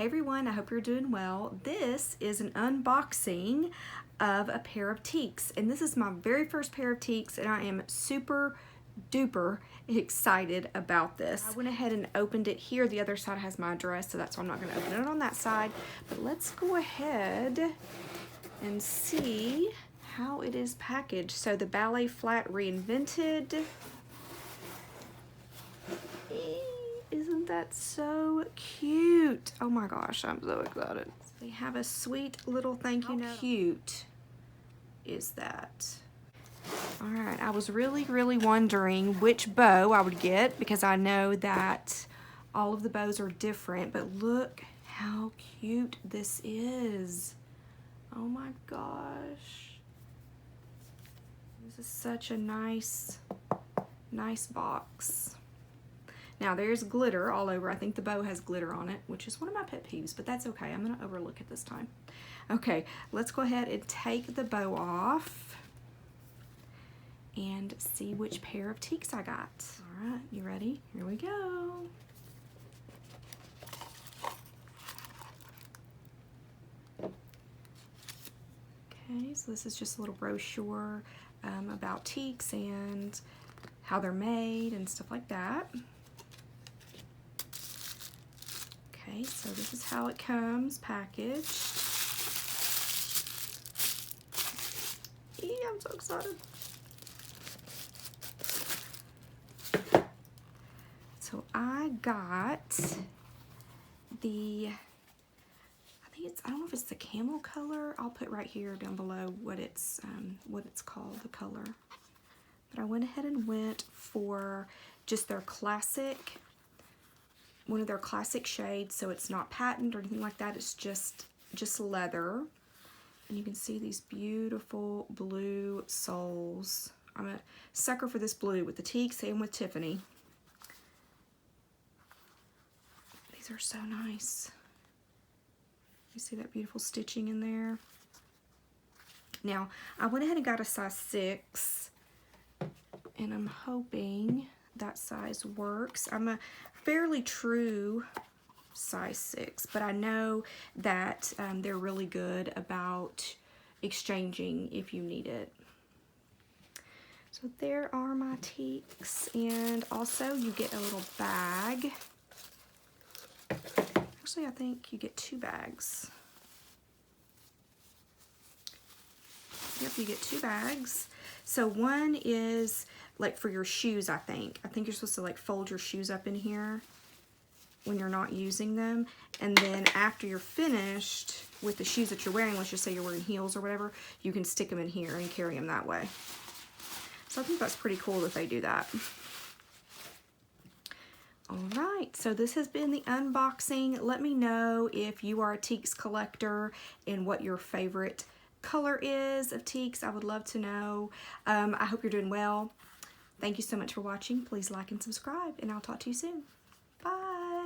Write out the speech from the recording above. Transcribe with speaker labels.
Speaker 1: Hey everyone, I hope you're doing well. This is an unboxing of a pair of Teeks, and this is my very first pair of Teeks, and I am super duper excited about this. I went ahead and opened it here. The other side has my address, so that's why I'm not going to open it on that side. But let's go ahead and see how it is packaged. So the ballet flat reinvented. Isn't that so cute? Oh my gosh, I'm so excited. They have a sweet little thank you note. How cute is that? All right, I was really wondering which bow I would get because I know that all of the bows are different, but look how cute this is. Oh my gosh. This is such a nice box. Now there's glitter all over. I think the bow has glitter on it, which is one of my pet peeves, but that's okay. I'm gonna overlook it this time. Okay, let's go ahead and take the bow off and see which pair of Teeks I got. All right, you ready? Here we go. Okay, so this is just a little brochure about Teeks and how they're made and stuff like that. Okay, so this is how it comes packaged. I'm so excited. So I got the, I don't know if it's the camel color. I'll put right here down below what it's called, the color. But I went ahead and went for just their classic, one of their classic shades, so it's not patent or anything like that. It's just leather, and you can see these beautiful blue soles. I'm a sucker for this blue with the Teeks and with Tiffany. These are so nice. You see that beautiful stitching in there? Now I went ahead and got a size 6, and I'm hoping that size works. I'm a fairly true size 6, but I know that they're really good about exchanging if you need it. So there are my Teeks, and also you get a little bag. Actually, I think you get 2 bags. Yep, you get 2 bags. So one is like for your shoes, I think. I think you're supposed to like fold your shoes up in here when you're not using them. And then after you're finished with the shoes that you're wearing, let's just say you're wearing heels or whatever, you can stick them in here and carry them that way. So I think that's pretty cool that they do that. All right, so this has been the unboxing. Let me know if you are a Teeks collector and what your favorite color is of Teeks. I would love to know. I hope you're doing well. Thank you so much for watching. Please like and subscribe, and I'll talk to you soon. Bye.